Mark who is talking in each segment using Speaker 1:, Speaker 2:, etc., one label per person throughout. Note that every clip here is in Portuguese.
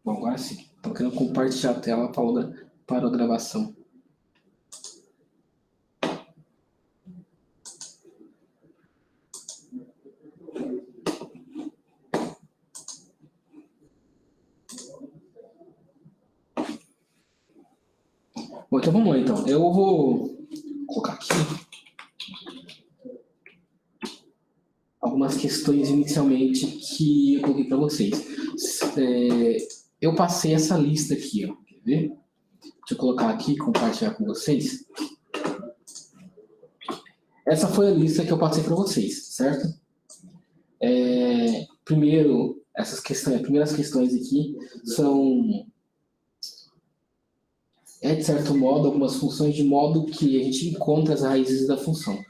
Speaker 1: Bom, agora sim. Estou querendo compartilhar a tela para a gravação. Bom, então vamos lá, então. Eu vou colocar aqui algumas questões inicialmente que eu coloquei para vocês. Eu passei essa lista aqui, ó. Quer ver? Deixa eu colocar aqui e compartilhar com vocês. Essa foi a lista que eu passei para vocês, certo? Primeiro, as primeiras questões aqui são, de certo modo, algumas funções de modo que a gente encontra as raízes da função.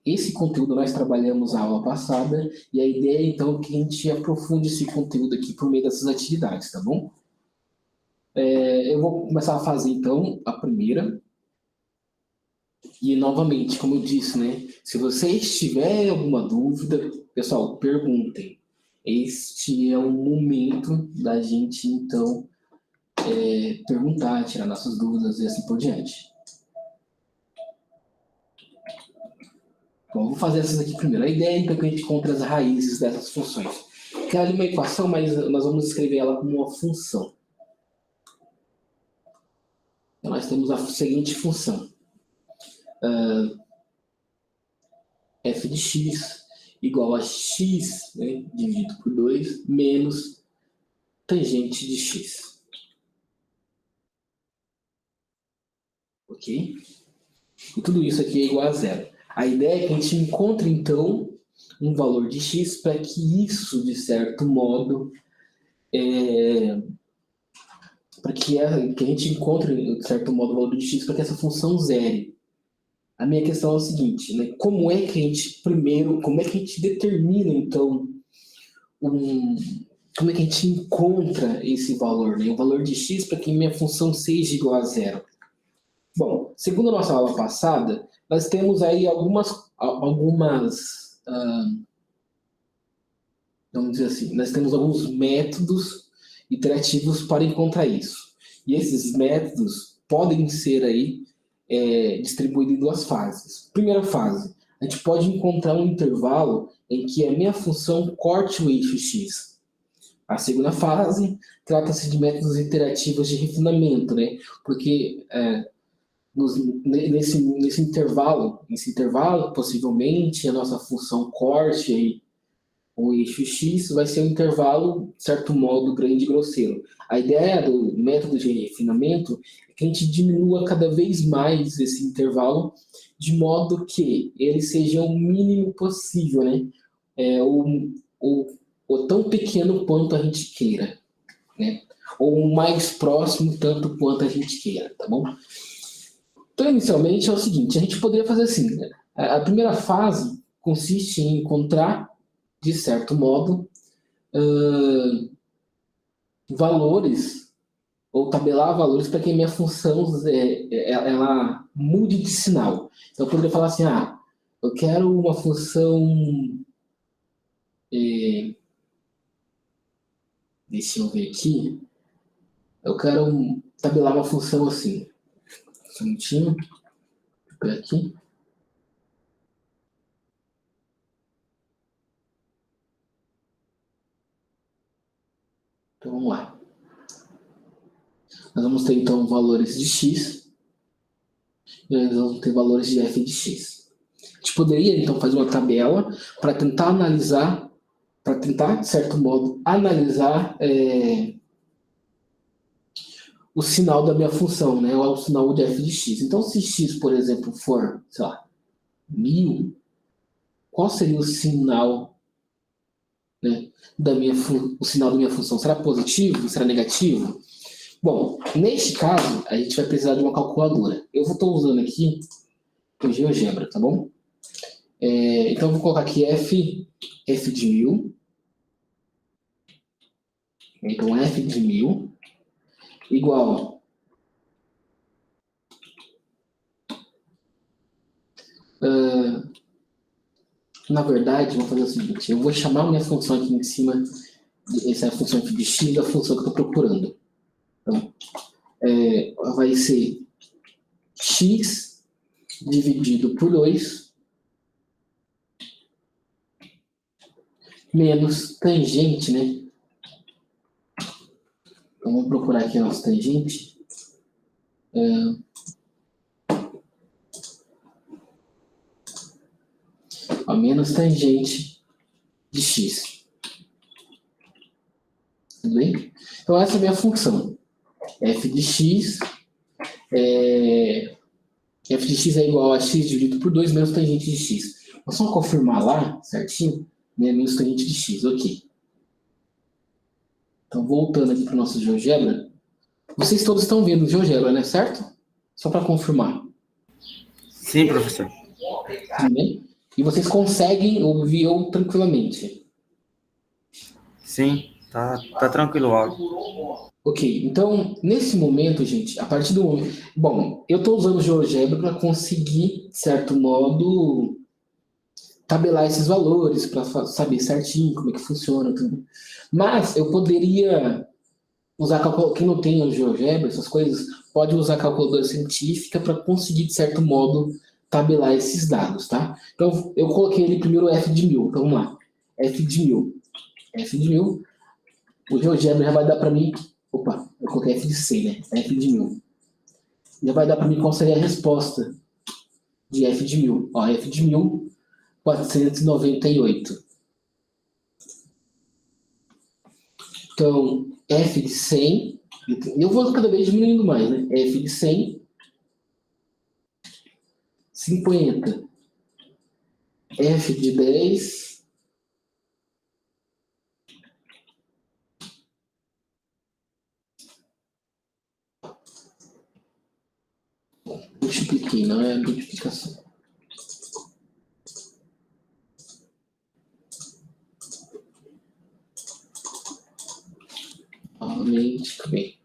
Speaker 1: Esse conteúdo nós trabalhamos na aula passada e a ideia, então, é que a gente aprofunde esse conteúdo aqui por meio dessas atividades, tá bom? Eu vou começar a fazer, então, a primeira. E, novamente, como eu disse, né? Se vocês tiverem alguma dúvida, pessoal, perguntem. Este é o momento da gente, então, perguntar, tirar nossas dúvidas e assim por diante. Bom, vou fazer essas aqui primeiro. A ideia é então, que a gente encontre as raízes dessas funções. Que ela é uma equação, mas nós vamos escrever ela como uma função. Então, nós temos a seguinte função. F de x igual a x, né, dividido por 2, menos tangente de x. Ok? E tudo isso aqui é igual a zero. A ideia é que a gente encontre, então, um valor de x para que isso, de certo modo, para que a gente encontre, de certo modo, o valor de x para que essa função zere. A minha questão é o seguinte, né? Como é que a gente determina, então, como é que a gente encontra esse valor, né? O valor de x para que minha função seja igual a zero. Bom, segundo a nossa aula passada, nós temos aí vamos dizer assim, nós temos alguns métodos iterativos para encontrar isso. E esses métodos podem ser aí distribuídos em duas fases. Primeira fase, a gente pode encontrar um intervalo em que a minha função corte o eixo x. A segunda fase trata-se de métodos iterativos de refinamento, né? Porque nesse intervalo, possivelmente, a nossa função corte aí, o eixo x vai ser um intervalo, de certo modo, grande e grosseiro. A ideia do método de refinamento é que a gente diminua cada vez mais esse intervalo, de modo que ele seja o mínimo possível, né? O tão pequeno quanto a gente queira, né? Ou o mais próximo tanto quanto a gente queira, tá bom? Então, inicialmente, é o seguinte, a gente poderia fazer assim, né? A primeira fase consiste em encontrar, de certo modo, valores, ou tabelar valores para que a minha função ela mude de sinal. Então, eu poderia falar assim, eu quero uma função... deixa eu ver aqui. Eu quero tabelar uma função assim. Um minutinho. Deixa eu ver aqui. Então, vamos lá. Nós vamos ter, então, valores de x. E nós vamos ter valores de f de x. A gente poderia, então, fazer uma tabela para tentar analisar, de certo modo, analisar o sinal da minha função, né? O sinal de f de x. Então, se x, por exemplo, for, sei lá, 1000, qual seria o sinal, né, o sinal da minha função? Será positivo? Será negativo? Bom, neste caso, a gente vai precisar de uma calculadora. Eu estou usando aqui o GeoGebra, tá bom? Então, eu vou colocar aqui f de 1000. Então, f de 1000 igual na verdade, vou fazer o seguinte, eu vou chamar minha função aqui em cima essa é a função f de x da função que eu estou procurando. Então, vai ser x dividido por 2 menos tangente, né? Então, vamos procurar aqui a nossa tangente. A menos tangente de x. Tudo bem? Então, essa é a minha função. F de x f de x é igual a x dividido por 2 menos tangente de x. Vou só confirmar lá, certinho, né? Menos tangente de x, ok. Então, voltando aqui para o nosso GeoGebra, vocês todos estão vendo o GeoGebra, né? Certo? Só para confirmar.
Speaker 2: Sim, professor.
Speaker 1: Tudo bem? E vocês conseguem ouvir eu tranquilamente?
Speaker 2: Sim, tá tranquilo o áudio.
Speaker 1: Ok, então, nesse momento, gente, a partir do momento... Bom, eu estou usando o GeoGebra para conseguir, de certo modo, tabelar esses valores, para saber certinho como é que funciona tudo. Mas eu poderia usar calculadora, quem não tem o GeoGebra, essas coisas, pode usar calculadora científica para conseguir, de certo modo, tabelar esses dados, tá? Então, eu coloquei ali primeiro f de 1000, então vamos lá. F de 1000. F de 1000, o GeoGebra já vai dar para mim... Opa, eu coloquei f de 100, né? F de 1000. Já vai dar para mim qual seria a resposta de f de 1000. Ó, f de 1000, 498. Então, f de 100, eu vou cada vez diminuindo mais, né? F de 100, 50. F de 10, multipliquei, não é multiplicação. Novamente, bem.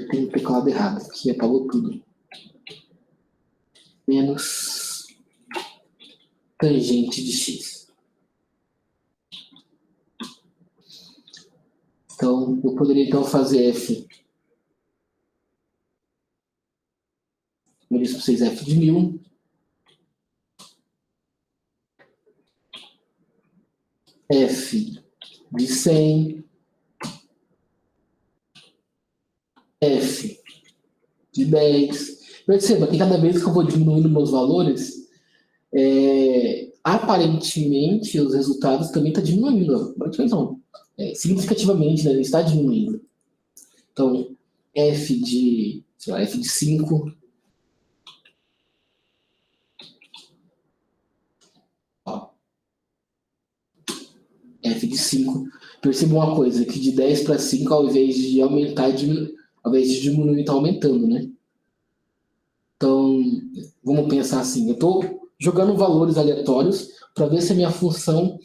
Speaker 1: Tem o teclado errado, aqui apagou tudo. Menos tangente de x. Então, eu poderia então fazer f. Como eu disse para vocês, f de 1000. F de 100. F de 10. Perceba que cada vez que eu vou diminuindo meus valores, aparentemente os resultados também estão diminuindo. Aparentemente não. Significativamente, né, ele está diminuindo. Então, f de 5. Ó, f de 5. Perceba uma coisa, que de 10 para 5, ao invés de aumentar, ao invés de diminuir, está aumentando, né? Então, vamos pensar assim, eu estou jogando valores aleatórios para ver se a minha função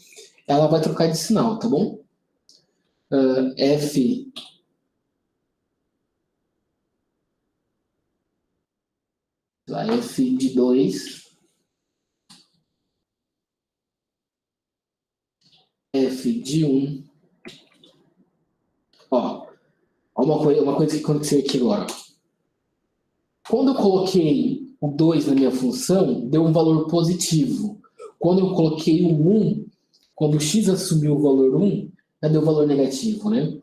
Speaker 1: ela vai trocar de sinal, tá bom? F de 2, F de 1. Ó, uma coisa que aconteceu aqui agora. Quando eu coloquei o 2 na minha função, deu um valor positivo. Quando eu coloquei o 1, quando o x assumiu o valor 1, já deu valor negativo, né?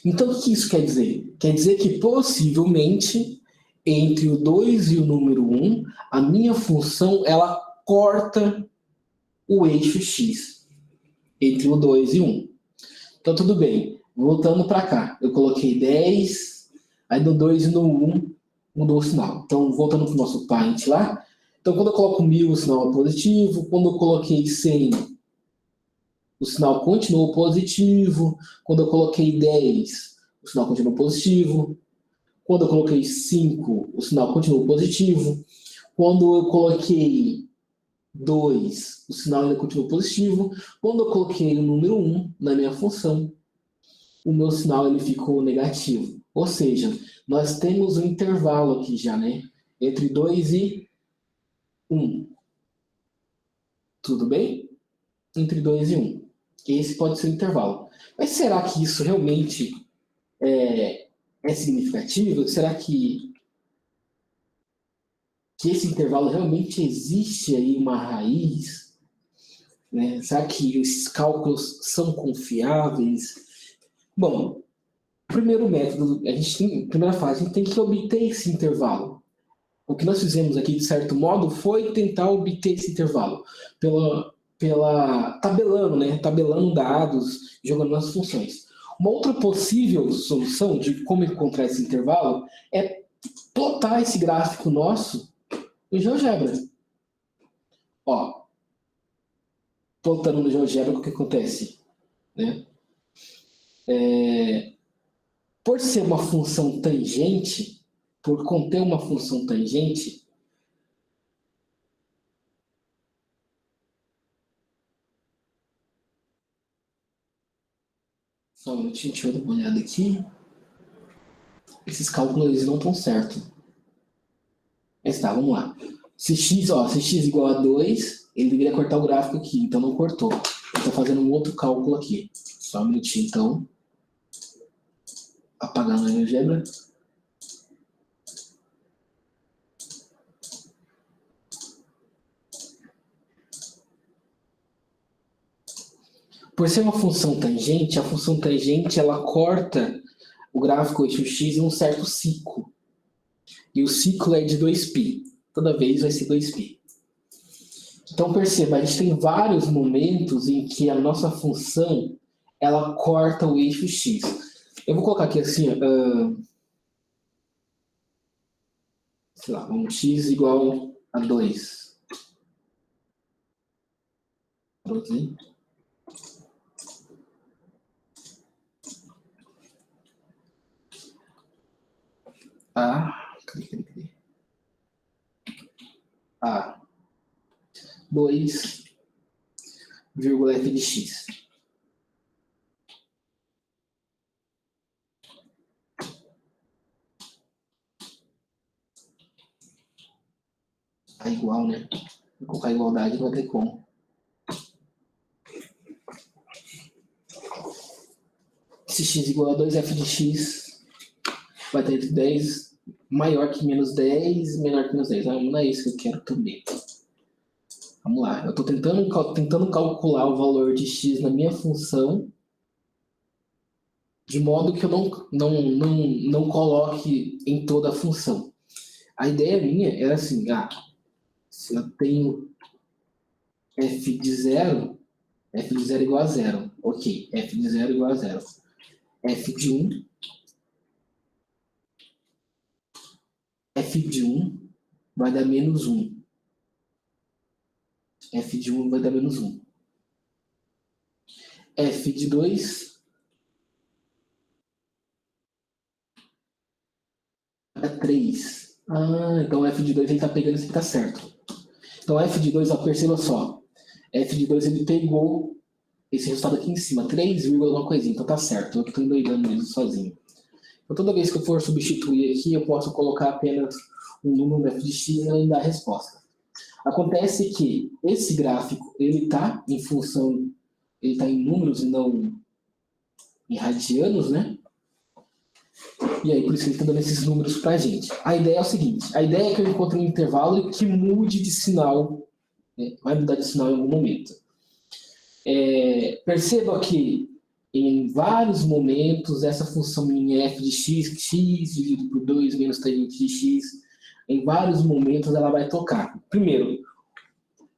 Speaker 1: Então, o que isso quer dizer? Quer dizer que, possivelmente, entre o 2 e o número 1, a minha função, ela corta o eixo x, entre o 2 e 1. Então, tudo bem. Voltando para cá, eu coloquei 10, aí no 2 e no 1, mudou o sinal. Então, voltando para o nosso paint lá. Então, quando eu coloco 1000, o sinal é positivo. Quando eu coloquei 100, o sinal continuou positivo. Quando eu coloquei 10, o sinal continuou positivo. Quando eu coloquei 5, o sinal continuou positivo. Quando eu coloquei 2, o sinal ainda continuou positivo. Quando eu coloquei o número 1 na minha função, o meu sinal ele ficou negativo. Ou seja, nós temos um intervalo aqui já, né? Entre 2 e 1. Tudo bem? Entre 2 e 1. Esse pode ser o intervalo. Mas será que isso realmente é significativo? Será que esse intervalo realmente existe aí uma raiz? Né? Será que esses cálculos são confiáveis? Bom, primeiro método, primeira fase, a gente tem que obter esse intervalo. O que nós fizemos aqui, de certo modo, foi tentar obter esse intervalo pela tabelando, né? Tabelando dados, jogando nas funções. Uma outra possível solução de como encontrar esse intervalo é plotar esse gráfico nosso em GeoGebra. Ó, plotando no GeoGebra, o que acontece? Né? Por ser uma função tangente, por conter uma função tangente, só um minutinho, deixa eu dar uma olhada aqui. Esses cálculos eles não estão certos. Mas tá, vamos lá. Se x igual a 2, ele deveria cortar o gráfico aqui, então não cortou. Ele está fazendo um outro cálculo aqui. Só um minutinho, então. Apagar na GeoGebra. Por ser uma função tangente, a função tangente ela corta o gráfico eixo x em um certo ciclo. E o ciclo é de 2π. Toda vez vai ser 2π. Então perceba, a gente tem vários momentos em que a nossa função ela corta o eixo x. Eu vou colocar aqui assim, sei lá, um x igual a 2. Cadê? 2, f de x. Tá igual, né? Vou colocar igualdade, não vai ter como. Se x igual a 2f de x, vai estar entre 10, maior que menos 10, menor que menos 10. Não é isso que eu quero também. Vamos lá, eu estou tentando calcular o valor de x na minha função de modo que eu não coloque em toda a função. A ideia minha era assim, se eu tenho f de 0 igual a 0. Ok, f de 0 igual a 0. F de 1, f de 1 vai dar menos 1. F de 1 vai dar menos 1. F de 2 vai dar 3. Então f de 2 ele está pegando isso que está certo. Então f de 2, perceba só. F de 2 ele pegou esse resultado aqui em cima, 3, alguma coisinha. Então tá certo, eu que estou endoidando mesmo sozinho. Então toda vez que eu for substituir aqui, eu posso colocar apenas um número f de x e ele dá a resposta. Acontece que esse gráfico, ele está em função, ele está em números e não em radianos, né? E aí, por isso que ele está dando esses números para a gente. A ideia é o seguinte, a ideia é que eu encontre um intervalo que mude de sinal, né? Vai mudar de sinal em algum momento. Perceba que em vários momentos essa função em f de x dividido por 2 menos tangente de x, em vários momentos ela vai tocar. Primeiro,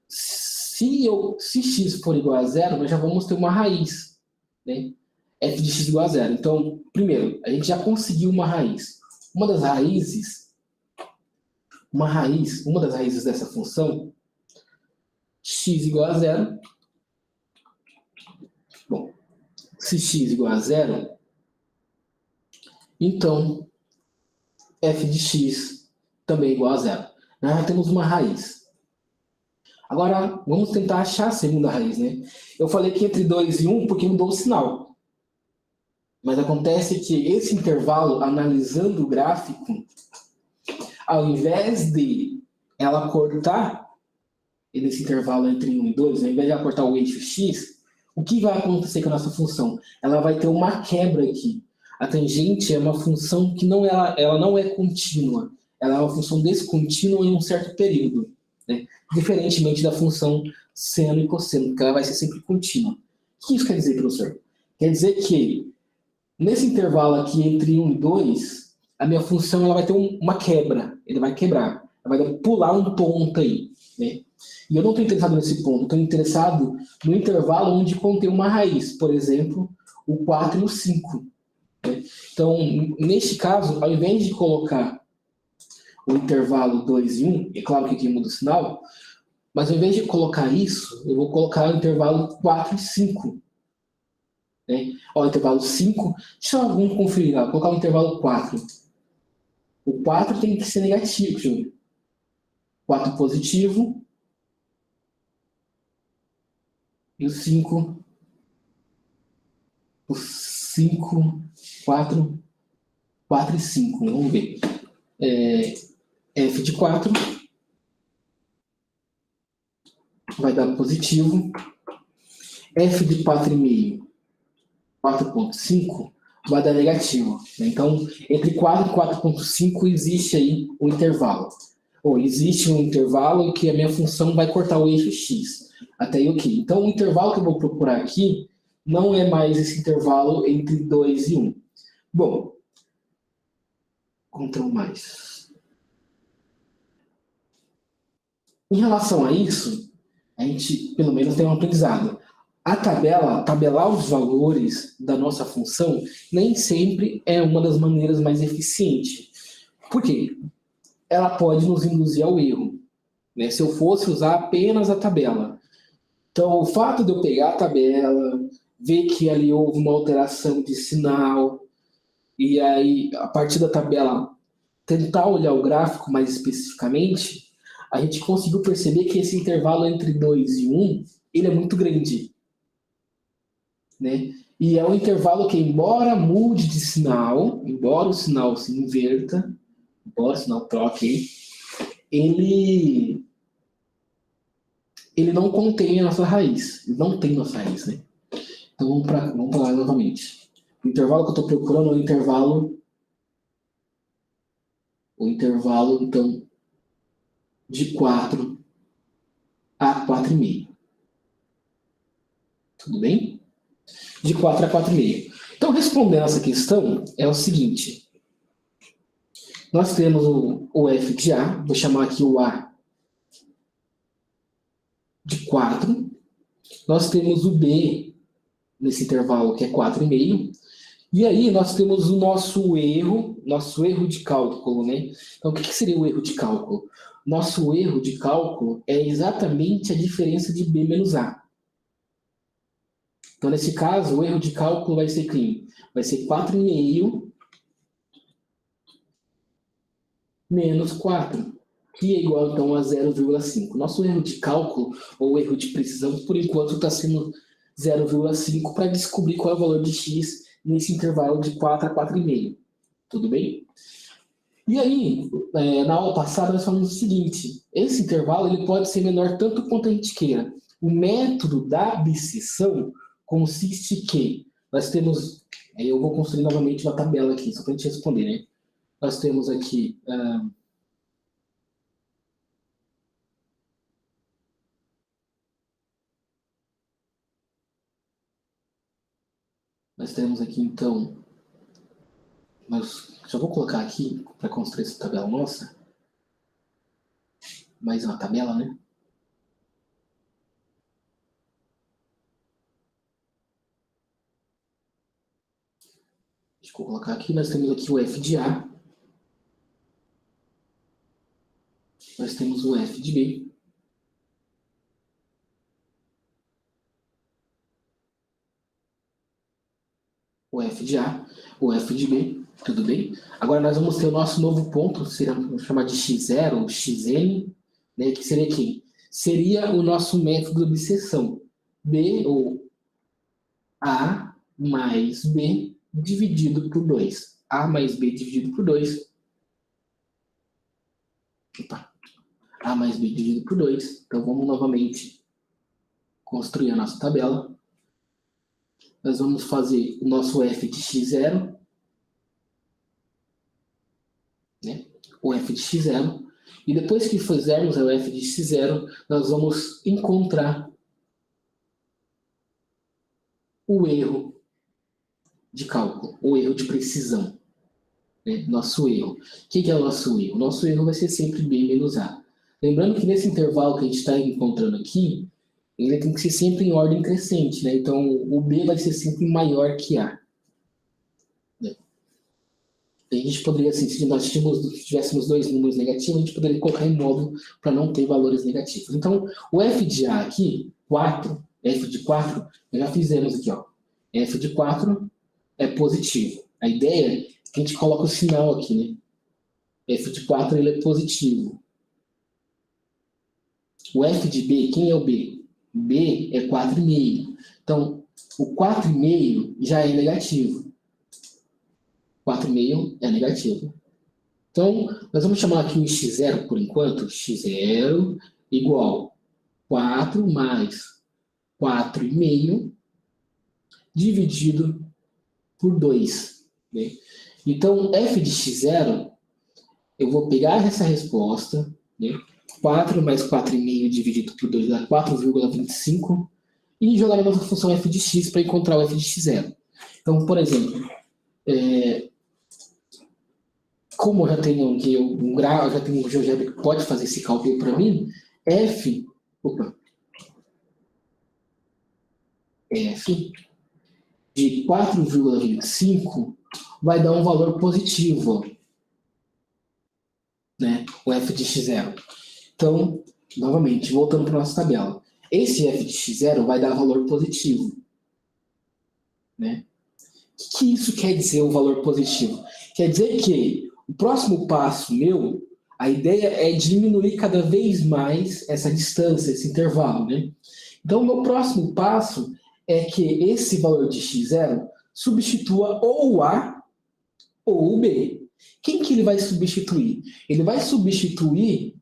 Speaker 1: se x for igual a 0, nós já vamos ter uma raiz, né? F de x igual a 0. Então, primeiro, a gente já conseguiu uma raiz. Uma das raízes dessa função, x igual a 0. Bom, se x igual a 0, então f de x também é igual a 0. Nós já temos uma raiz. Agora, vamos tentar achar a segunda raiz, né? Eu falei que entre 2 e 1 porque mudou o sinal. Mas acontece que esse intervalo, analisando o gráfico, ao invés de ela cortar nesse intervalo entre 1 e 2, ao invés de ela cortar o eixo x, o que vai acontecer com a nossa função? Ela vai ter uma quebra aqui. A tangente é uma função que ela não é contínua. Ela é uma função descontínua em um certo período, né? Diferentemente da função seno e cosseno, porque ela vai ser sempre contínua. O que isso quer dizer, professor? Quer dizer que nesse intervalo aqui entre 1 e 2, a minha função ela vai ter uma quebra. Ele vai quebrar. Ela vai pular um ponto aí, né? E eu não estou interessado nesse ponto. Estou interessado no intervalo onde contém uma raiz. Por exemplo, o 4 e o 5. Né? Então, neste caso, ao invés de colocar o intervalo 2 e 1, é claro que aqui muda o sinal, mas ao invés de colocar isso, eu vou colocar o intervalo 4 e 5. Né? Ó, o intervalo 5, deixa eu vamos conferir lá, vou colocar o intervalo 4. O 4 tem que ser negativo, deixa eu ver. 4 positivo. E o 5. O 5, 4 e 5. Vamos ver. F de 4 vai dar positivo. F de 4,5, 4,5 vai dar negativo. Então, entre 4 e 4,5 existe aí um intervalo. Ou existe um intervalo em que a minha função vai cortar o eixo x. Até aí, ok. Então, o intervalo que eu vou procurar aqui não é mais esse intervalo entre 2 e 1. Bom, Ctrl mais. Em relação a isso, a gente, pelo menos, tem um aprendizado. Tabelar os valores da nossa função, nem sempre é uma das maneiras mais eficientes. Por quê? Ela pode nos induzir ao erro, né? Se eu fosse usar apenas a tabela. Então, o fato de eu pegar a tabela, ver que ali houve uma alteração de sinal, e aí, a partir da tabela, tentar olhar o gráfico mais especificamente, a gente conseguiu perceber que esse intervalo entre 2 e 1, ele é muito grande. Né? E é um intervalo que, embora mude de sinal, embora o sinal se inverta, embora o sinal troque, ele não contém a nossa raiz. Ele não tem nossa raiz, né? Então vamos para lá novamente. O intervalo que eu estou procurando é o intervalo, então, de 4 a 4,5. Tudo bem? De 4 a 4,5. Então, respondendo essa questão, é o seguinte. Nós temos o f de A, vou chamar aqui o A de 4. Nós temos o B nesse intervalo, que é 4,5. E aí nós temos o nosso erro de cálculo, né? Então, o que seria o erro de cálculo? Nosso erro de cálculo é exatamente a diferença de B menos A. Então, nesse caso, o erro de cálculo vai ser quem? Vai ser 4,5 menos 4, que é igual, então, a 0,5. Nosso erro de cálculo, ou erro de precisão, por enquanto, está sendo 0,5 para descobrir qual é o valor de x nesse intervalo de 4 a 4,5. Tudo bem? E aí, na aula passada, nós falamos o seguinte. Esse intervalo ele pode ser menor tanto quanto a gente queira. O método da abscissão consiste que nós temos... eu vou construir novamente uma tabela aqui, só para a gente responder, né? Nós temos aqui... nós temos aqui, então... já vou colocar aqui, para construir essa tabela nossa. Mais uma tabela, né? Deixa eu colocar aqui. Nós temos aqui o f de A. Nós temos o f de B. O f de A, o f de B, tudo bem? Agora nós vamos ter o nosso novo ponto, vamos chamar de x0, xn, né, que seria quem? Seria o nosso método de abscissão. B, ou A mais B dividido por 2. A mais B dividido por 2. Opa. A mais B dividido por 2. Então, vamos novamente construir a nossa tabela. Nós vamos fazer o nosso f de x0. Né? O f de x0. E depois que fizermos o f de x0, nós vamos encontrar o erro de cálculo, o erro de precisão. Né? Nosso erro. O que é o nosso erro? O nosso erro vai ser sempre B menos A. Lembrando que nesse intervalo que a gente está encontrando aqui, ele tem que ser sempre em ordem crescente, né? Então, o B vai ser sempre maior que A. Né? A gente poderia, assim, se nós tivéssemos dois números negativos, a gente poderia colocar em módulo para não ter valores negativos. Então, o f de A aqui, 4, f de 4, nós já fizemos aqui, ó. F de 4 é positivo. A ideia é que a gente coloca o sinal aqui, né? F de 4 ele é positivo. O f de B, quem é o B? B é 4,5. Então, o 4,5 já é negativo. 4,5 é negativo. Então, nós vamos chamar aqui o x0 por enquanto. x0 igual 4 mais 4,5 dividido por 2. Né? Então, f de x0, eu vou pegar essa resposta, né? 4 mais 4,5 dividido por 2 dá 4,25 e jogar na nossa função f de x para encontrar o f de x0. Então, por exemplo, como eu já tenho aqui um grau, já tenho um GeoGebra que pode fazer esse cálculo para mim, f de 4,25 vai dar um valor positivo, né? O f de x0. Então, novamente, voltando para a nossa tabela. Esse f de x0 vai dar valor positivo. Né? O que isso quer dizer, o valor positivo? Quer dizer que o próximo passo meu, a ideia é diminuir cada vez mais essa distância, esse intervalo. Né? Então, o meu próximo passo é que esse valor de x0 substitua ou o A ou o B. Quem que ele vai substituir? Ele vai substituir,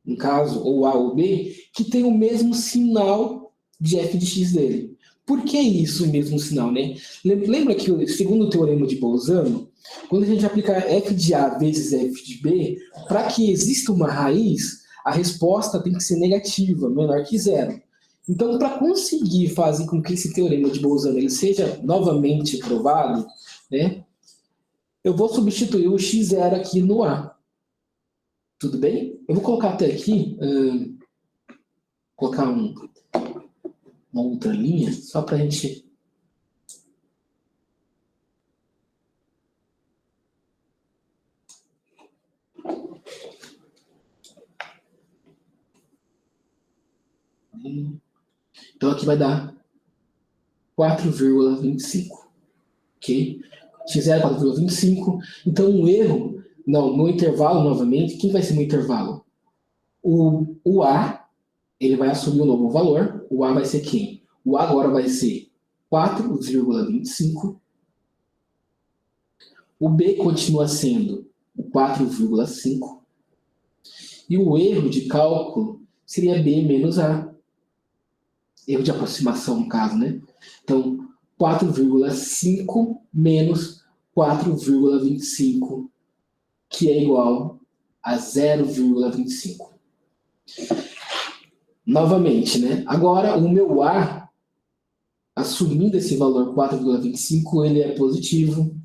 Speaker 1: no caso, ou A ou B, que tem o mesmo sinal de f de x dele. Por que isso, o mesmo sinal, né? Lembra que, segundo o teorema de Bolzano, quando a gente aplicar f de A vezes f de B, para que exista uma raiz, a resposta tem que ser negativa, menor que zero. Então, para conseguir fazer com que esse teorema de Bolzano ele seja novamente provado, né, eu vou substituir o x0 aqui no A. Tudo bem? Eu vou colocar até aqui, colocar uma outra linha, só para a gente... Então, aqui vai dar 4,25. Ok? x0 é 4,25. Então, um erro... Não, no intervalo, novamente, quem vai ser no intervalo? O A, ele vai assumir um novo valor. O A vai ser quem? O A agora vai ser 4,25. O B continua sendo o 4,5. E o erro de cálculo seria B menos A. Erro de aproximação, no caso, né? Então, 4,5 menos 4,25, que é igual a 0,25. Novamente, né? Agora, o meu A, assumindo esse valor 4,25, ele é positivo.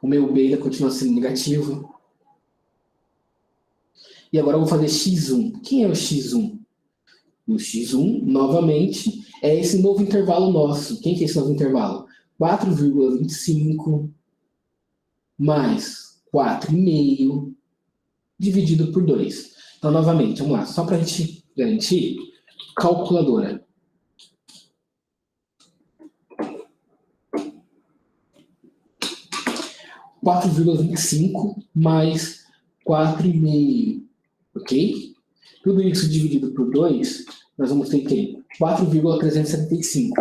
Speaker 1: O meu B ainda continua sendo negativo. E agora eu vou fazer x1. Quem é o x1? O x1, novamente, é esse novo intervalo nosso. Quem que é esse novo intervalo? 4,25 mais 4,5 dividido por 2. Então, novamente, vamos lá. Só para a gente garantir, calculadora. — 4,25 mais 4,5. Ok? Tudo isso dividido por 2, nós vamos ter que 4,375.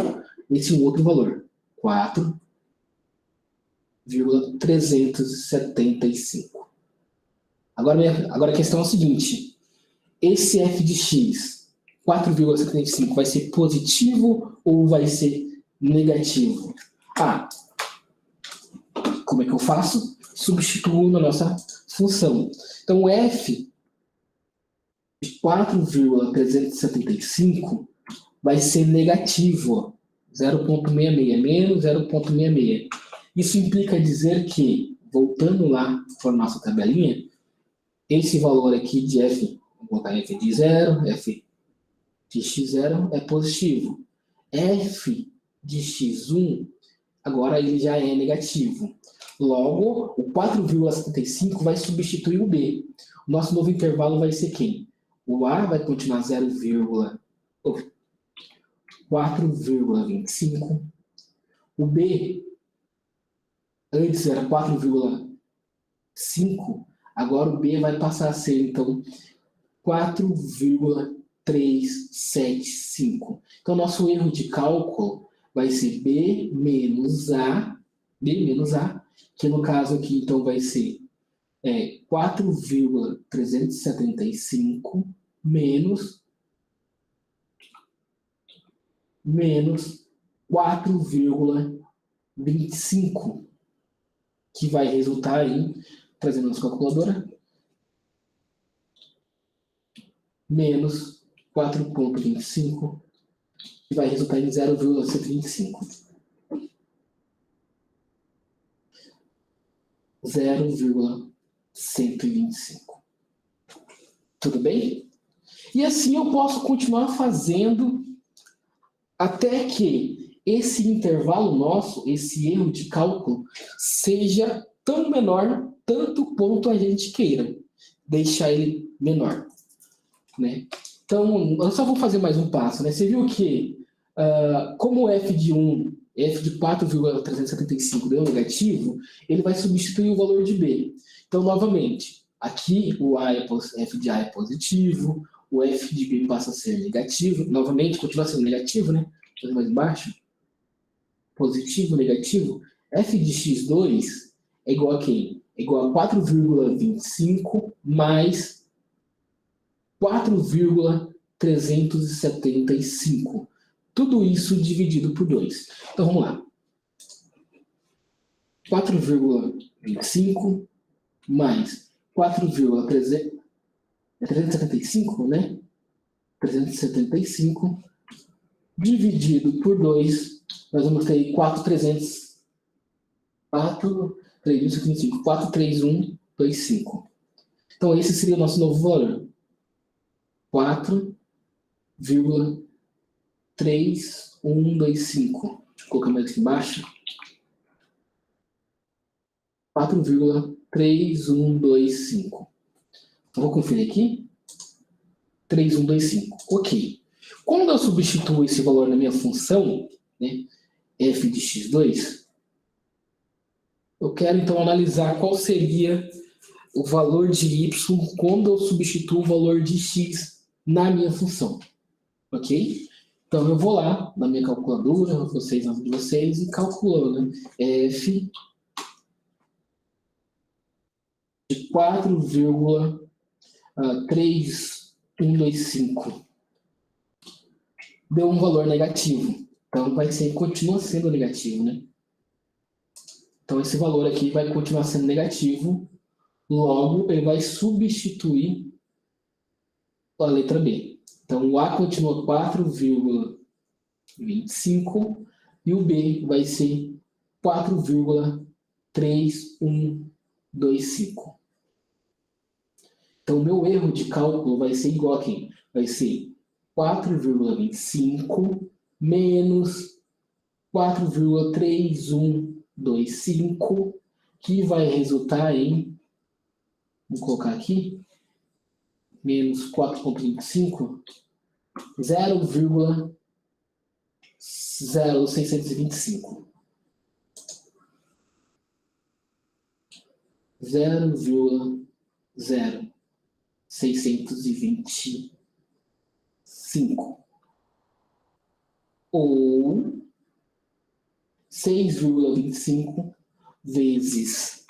Speaker 1: esse outro valor, 4,375. Agora a questão é a seguinte, esse f de x, 4,75, vai ser positivo ou vai ser negativo? Como é que eu faço? Substituo na nossa função. Então, f de 4,375 vai ser negativo, 0,66, menos 0,66. Isso implica dizer que, voltando lá para a nossa tabelinha, esse valor aqui de f, vou botar f de 0, f de x0 é positivo. F de x1, agora ele já é negativo. Logo, o 4,75 vai substituir o b. O nosso novo intervalo vai ser quem? O a vai continuar 4,25. O b, antes era 4,5, agora o b vai passar a ser, então, 4,375. Então, nosso erro de cálculo vai ser b menos a, que no caso aqui, então, vai ser 4,375 menos 4,25, que vai resultar em, trazendo a nossa calculadora, menos 4,25, que vai resultar em 0,125. 0,125. Tudo bem? E assim eu posso continuar fazendo até que esse intervalo nosso, esse erro de cálculo, seja tão menor, tanto quanto a gente queira deixar ele menor, né? Então, eu só vou fazer mais um passo, né? Você viu que, como f de 4,375 deu negativo, ele vai substituir o valor de b. Então, novamente, aqui o f de a é positivo, o f de b passa a ser negativo, novamente, continua sendo negativo, né? Fazer mais embaixo. Positivo, negativo. F de x2 é igual a quem? É igual a 4,25 mais 4,375. Tudo isso dividido por 2. Então, vamos lá. 4,25 mais 4,375, né? 375 dividido por 2, nós vamos ter 4,325. Então, esse seria o nosso novo valor. 4,3125. Deixa eu colocar mais aqui embaixo. 4,3125. Vou conferir aqui. 3125. Ok. Quando eu substituo esse valor na minha função, né, f de x2, eu quero então analisar qual seria o valor de y quando eu substituo o valor de x na minha função. Ok? Então eu vou lá na minha calculadora, vocês na de vocês, e calculando, né, f de 4,3125. Deu um valor negativo. Então continua sendo negativo, né? Então esse valor aqui vai continuar sendo negativo. Logo, ele vai substituir a letra B. Então o A continua 4,25 e o B vai ser 4,3125. Então o meu erro de cálculo vai ser igual a quem? Vai ser 4,25 menos 4,3125, que vai resultar em, vou colocar aqui, menos 4,25, 0,0625. 0,0625. Ou 6,25 vezes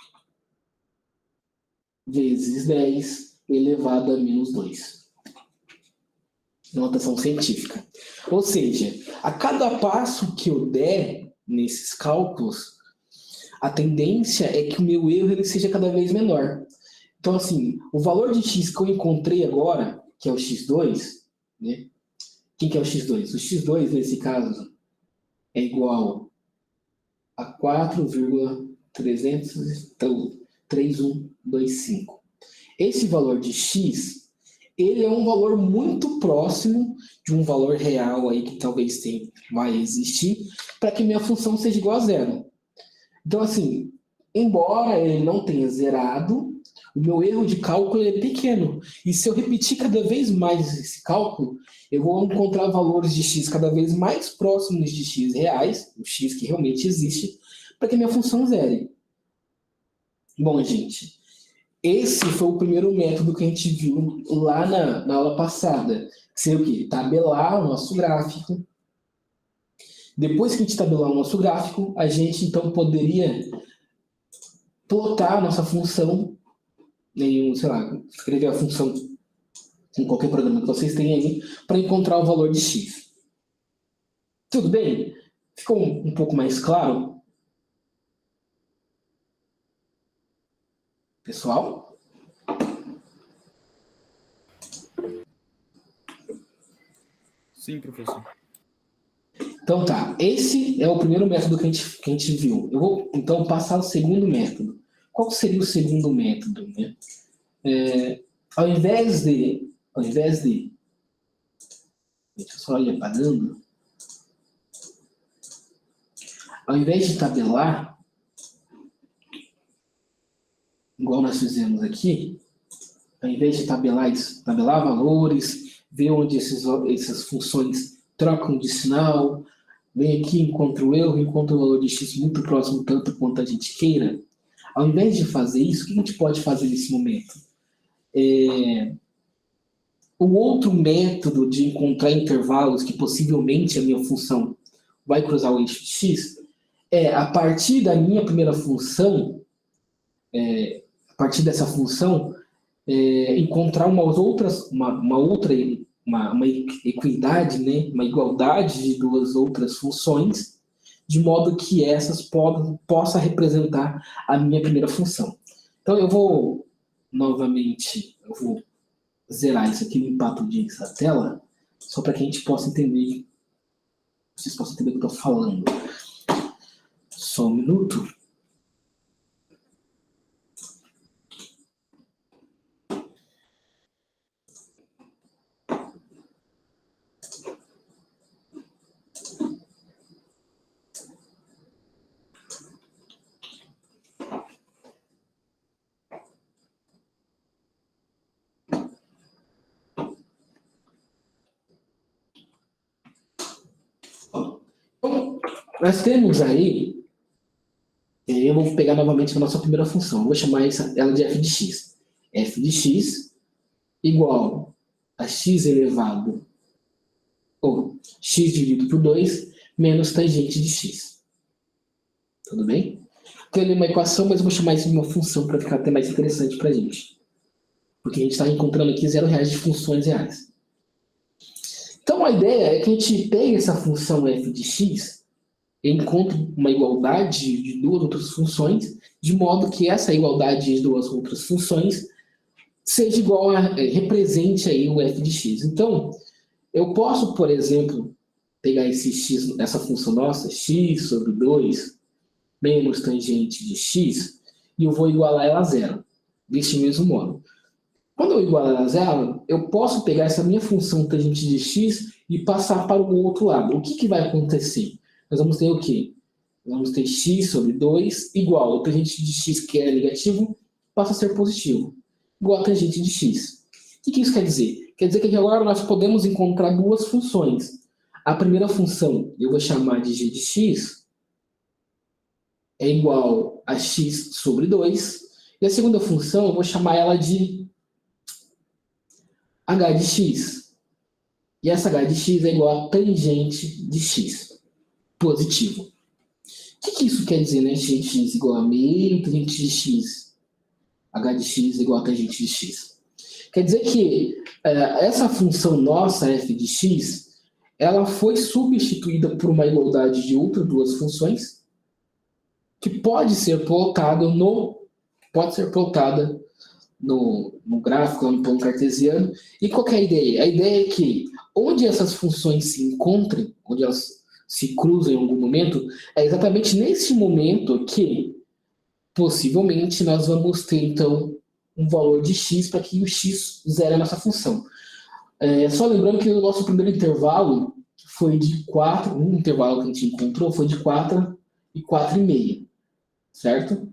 Speaker 1: 10 elevado a menos 2. Notação científica. Ou seja, a cada passo que eu der nesses cálculos, a tendência é que o meu erro ele seja cada vez menor. Então, assim, o valor de x que eu encontrei agora, que é o x2, né? Quem que é o x2? O x2, nesse caso, é igual a 4,3125. Esse valor de x, ele é um valor muito próximo de um valor real aí que talvez vai existir, para que minha função seja igual a zero. Então, assim, embora ele não tenha zerado, o meu erro de cálculo é pequeno. E se eu repetir cada vez mais esse cálculo, eu vou encontrar valores de x cada vez mais próximos de x reais, o x que realmente existe, para que minha função zere. Bom, gente, esse foi o primeiro método que a gente viu lá na aula passada. Que seria o quê? Tabelar o nosso gráfico. Depois que a gente tabelar o nosso gráfico, a gente então poderia plotar a nossa função, sei lá, escrever a função em qualquer programa que vocês tenham aí, para encontrar o valor de x. Tudo bem? Ficou um pouco mais claro? Pessoal?
Speaker 2: Sim, professor.
Speaker 1: Então tá, esse é o primeiro método que a gente viu. Eu vou então passar ao segundo método. Qual seria o segundo método, né? Ao invés de, deixa eu só ir apagando. Ao invés de tabelar, igual nós fizemos aqui, ao invés de tabelar valores, ver onde essas funções trocam de sinal, vem aqui, encontra o erro, encontra o valor de x muito próximo, tanto quanto a gente queira. Ao invés de fazer isso, o que a gente pode fazer nesse momento? O outro método de encontrar intervalos que possivelmente a minha função vai cruzar o eixo de x é, a partir da minha primeira função, a partir dessa função, encontrar uma equidade, né? Uma igualdade de duas outras funções, de modo que essas possam representar a minha primeira função. Então, eu vou zerar isso aqui, limpar tudinho essa tela, só para que a gente possa entender, vocês possam entender o que eu estou falando. Só um minuto. Então, nós temos aí, eu vou pegar novamente a nossa primeira função, eu vou chamar ela de f de x. F de x igual a x elevado, ou x dividido por 2, menos tangente de x. Tudo bem? Tem ali uma equação, mas eu vou chamar isso de uma função para ficar até mais interessante para a gente. Porque a gente está encontrando aqui R$0 de funções reais. Então, a ideia é que a gente pegue essa função f de x e encontre uma igualdade de duas outras funções, de modo que essa igualdade de duas outras funções seja igual represente aí o f de x. Então, eu posso, por exemplo, pegar esse x, essa função nossa, x sobre 2 menos tangente de x, e eu vou igualar ela a zero, deste mesmo modo. Quando eu igualar ela a zero, eu posso pegar essa minha função tangente de x e passar para o outro lado. O que vai acontecer? Nós vamos ter o quê? Nós vamos ter x sobre 2 igual a tangente de x, que é negativo, passa a ser positivo, igual a tangente de x. O que isso quer dizer? Quer dizer que agora nós podemos encontrar duas funções. A primeira função eu vou chamar de g de x, é igual a x sobre 2, e a segunda função eu vou chamar ela de h de x. E essa h de x é igual a tangente de x, positivo. que isso quer dizer, né? Tangente de x igual a meio, tangente de x. H de x igual a tangente de x. Quer dizer que essa função nossa, f de x, ela foi substituída por uma igualdade de outras duas funções que pode ser plotada no gráfico, no plano cartesiano. E qual que é a ideia? A ideia é que onde essas funções se encontrem, onde elas se cruzam em algum momento, é exatamente nesse momento que possivelmente nós vamos ter, então, um valor de x para que o x zere a nossa função. Só lembrando que o nosso primeiro intervalo foi de 4, um intervalo que a gente encontrou foi de 4 e 4,5, certo?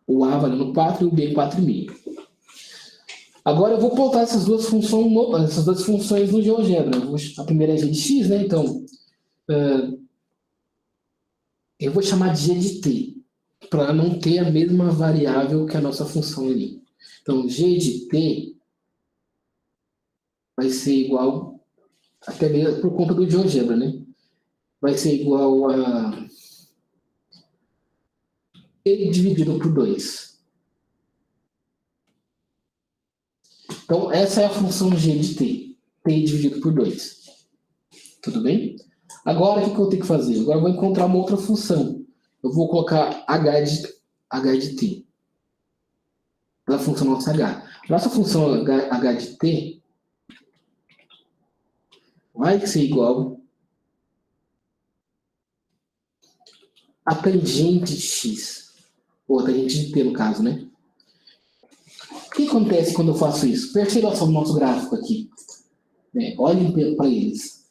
Speaker 1: O A valendo 4 e o B 4,5. Agora eu vou plotar essas duas funções no GeoGebra. A primeira é g de x, né? Então, eu vou chamar de g de t, para não ter a mesma variável que a nossa função ali. Então, g de t vai ser igual, até mesmo por conta do GeoGebra, né? Vai ser igual a e dividido por 2. Então, essa é a função g de t. T dividido por 2. Tudo bem? Agora, o que eu tenho que fazer? Agora eu vou encontrar uma outra função. Eu vou colocar h de t. Pela função nossa h. Nossa função h de t vai ser igual a tangente de x. Ou a tangente de t, no caso, né? O que acontece quando eu faço isso? Perceba só o nosso gráfico aqui. Olhem para eles.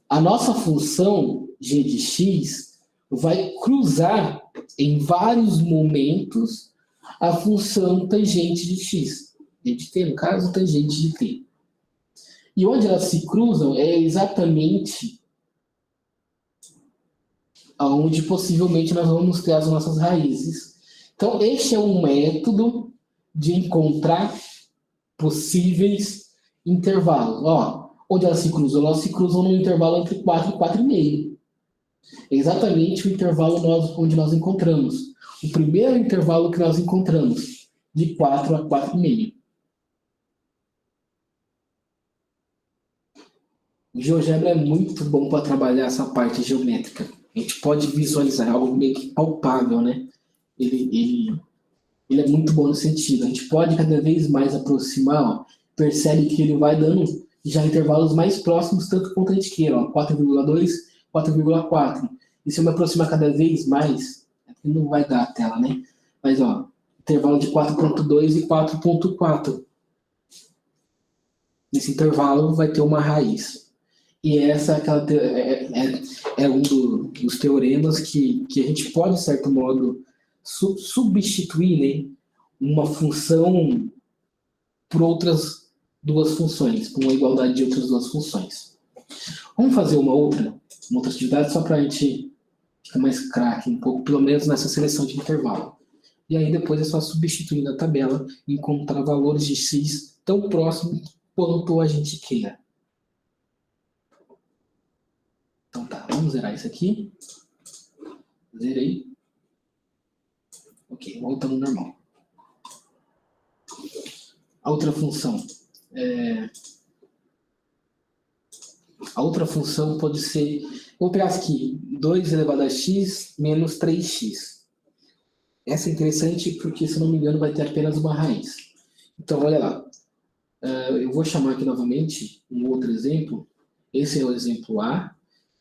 Speaker 1: A nossa função g de x vai cruzar em vários momentos a função tangente de x. G de t, no caso, tangente de t. E onde elas se cruzam é exatamente onde possivelmente nós vamos ter as nossas raízes. Então, este é um método de encontrar possíveis intervalos. Onde elas se cruzam? Elas se cruzam no intervalo entre 4 e 4,5. É exatamente o intervalo onde nós encontramos. O primeiro intervalo que nós encontramos, de 4 a 4,5. O GeoGebra é muito bom para trabalhar essa parte geométrica. A gente pode visualizar algo meio que palpável, né? Ele é muito bom no sentido. A gente pode cada vez mais aproximar, percebe que ele vai dando já intervalos mais próximos, tanto quanto a gente queira, 4,2, 4,4. E se eu me aproximar cada vez mais, não vai dar a tela, né? Mas, intervalo de 4,2 e 4,4. Nesse intervalo vai ter uma raiz. E essa é um dos teoremas que a gente pode, de certo modo, substituir, né, uma função por outras duas funções, por uma igualdade de outras duas funções. Vamos fazer uma outra atividade só para a gente ficar mais craque um pouco, pelo menos nessa seleção de intervalo. E aí depois é só substituir na tabela e encontrar valores de x tão próximos quanto a gente queira. Então tá, vamos zerar isso aqui. Zerei. Ok, voltando ao normal. A outra função. A outra função pode ser... Vou pegar aqui, 2 elevado a x menos 3x. Essa é interessante porque, se não me engano, vai ter apenas uma raiz. Então, olha lá. Eu vou chamar aqui novamente um outro exemplo. Esse é o exemplo A.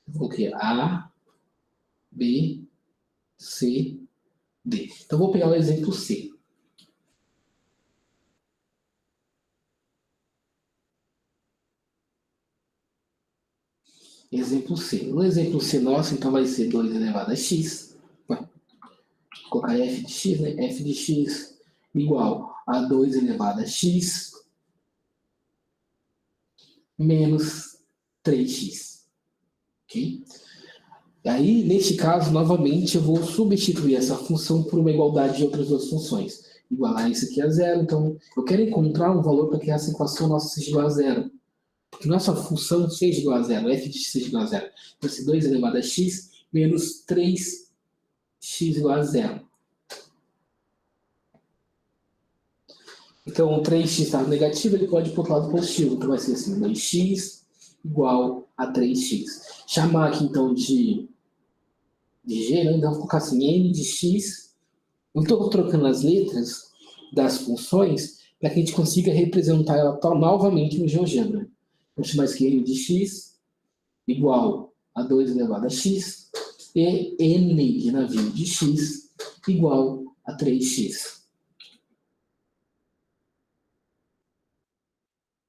Speaker 1: Eu coloquei A, B, C, D. Então, vou pegar o exemplo C. Exemplo C. No exemplo C nosso, então, vai ser 2 elevado a x. Vou colocar f de x, né? F de x igual a 2 elevado a x menos 3x. Ok? E aí, neste caso, novamente, eu vou substituir essa função por uma igualdade de outras duas funções. Igualar isso aqui a zero. Então, eu quero encontrar um valor para que essa equação nossa seja igual a zero. Porque nossa função seja igual a zero, f de x seja igual a zero. Então, esse 2 elevado a x menos 3 x igual a 0. Então, 3x está negativo, ele pode ir para o outro lado positivo. Então, vai ser assim, 2x igual a 3x. Chamar aqui, então, de g, né? Então, vou colocar assim, n de x. Eu estou trocando as letras das funções para que a gente consiga representar ela novamente no GeoGebra. Vou chamar isso aqui n de x igual a 2 elevado a x e n de navio de x igual a 3x.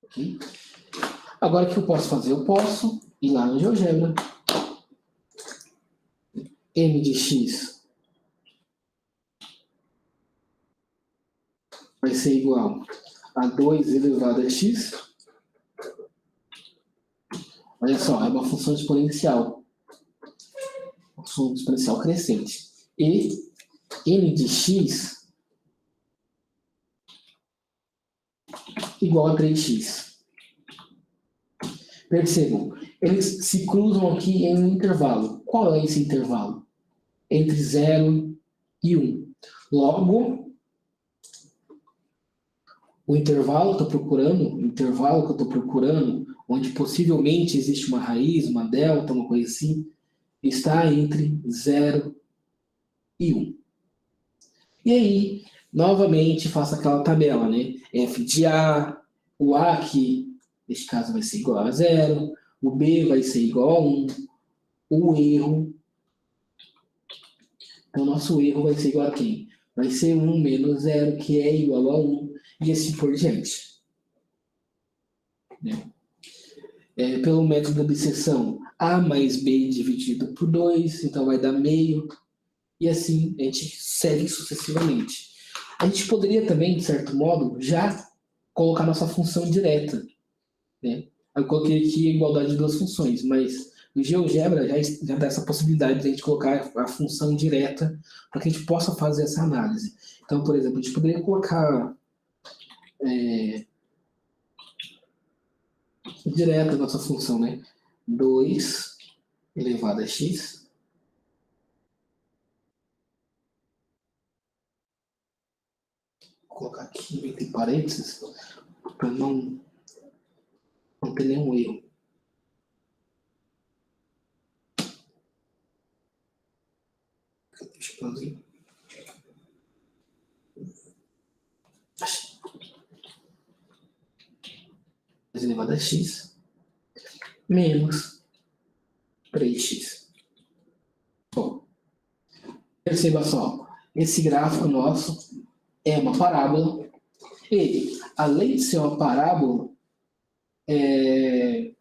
Speaker 1: Okay? Agora, o que eu posso fazer? Eu posso ir lá no GeoGebra. M de x vai ser igual a 2 elevado a x. Olha só, é uma função exponencial. Uma função exponencial crescente. E n de x igual a 3x. Percebam, eles se cruzam aqui em um intervalo. Qual é esse intervalo? Entre 0 e 1. Logo, o intervalo que eu estou procurando, onde possivelmente existe uma raiz, uma delta, uma coisa assim, está entre 0 e 1. E aí, novamente, faço aquela tabela, né? F de A, o A aqui, neste caso, vai ser igual a 0, o B vai ser igual a 1, o erro. Então, nosso erro vai ser igual a quem? Vai ser 1 menos 0, que é igual a 1, e assim por diante. Né? Pelo método da obsessão, A mais B dividido por 2, então vai dar meio, e assim a gente segue sucessivamente. A gente poderia também, de certo modo, já colocar nossa função direta. Né? Eu coloquei aqui a igualdade de duas funções, mas o GeoGebra já dá essa possibilidade de a gente colocar a função direta para que a gente possa fazer essa análise. Então, por exemplo, a gente poderia colocar direta a nossa função, né? 2 elevado a x vou colocar aqui entre parênteses para não ter nenhum erro. Deixa eu fazer. 2 elevado a x menos 3x. Bom, perceba só, esse gráfico nosso é uma parábola e, além de ser uma parábola, ele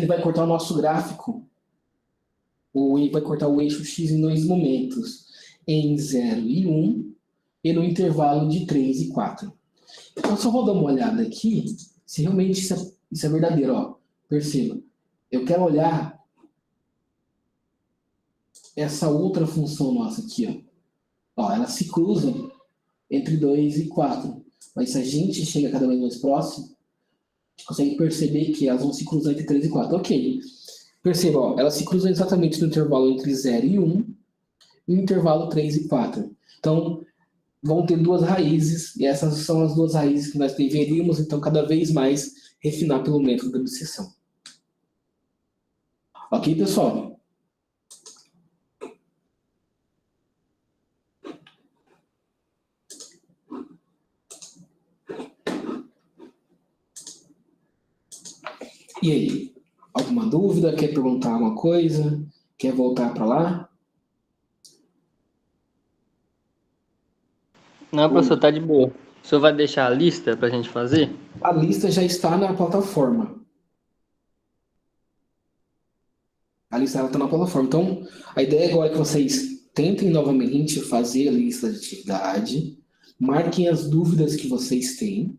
Speaker 1: vai cortar o nosso gráfico, ou ele vai cortar o eixo x em dois momentos, em 0 e 1, e no intervalo de 3 e 4. Então, só vou dar uma olhada aqui, se realmente isso é verdadeiro. Ó. Perceba, eu quero olhar essa outra função nossa aqui. Ó, elas se cruzam entre 2 e 4. Mas se a gente chega cada vez mais próximo, a gente consegue perceber que elas vão se cruzar entre 3 e 4. Ok. Perceba, ó, elas se cruzam exatamente no intervalo entre 0 e 1, e no intervalo 3 e 4. Então, vão ter duas raízes, e essas são as duas raízes que nós deveríamos, então, cada vez mais refinar pelo método da obsessão. Ok, pessoal? E aí? Alguma dúvida? Quer perguntar alguma coisa? Quer voltar para lá?
Speaker 3: Não, professor, tá de boa. O senhor vai deixar a lista pra gente fazer?
Speaker 1: A lista já está na plataforma. A lista está na plataforma. Então, a ideia agora é que vocês tentem novamente fazer a lista de atividade, marquem as dúvidas que vocês têm,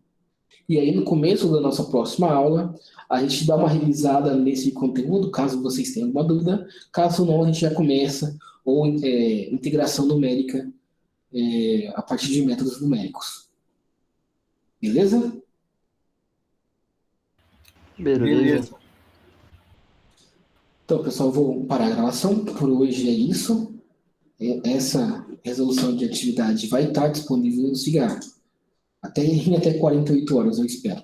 Speaker 1: e aí no começo da nossa próxima aula, a gente dá uma revisada nesse conteúdo, caso vocês tenham alguma dúvida. Caso não, a gente já começa, ou integração numérica a partir de métodos numéricos. Beleza?
Speaker 3: Beleza.
Speaker 1: Então, pessoal, vou parar a gravação. Por hoje é isso. essa resolução de atividade vai estar disponível no CIGAR. Até 48 horas, eu espero.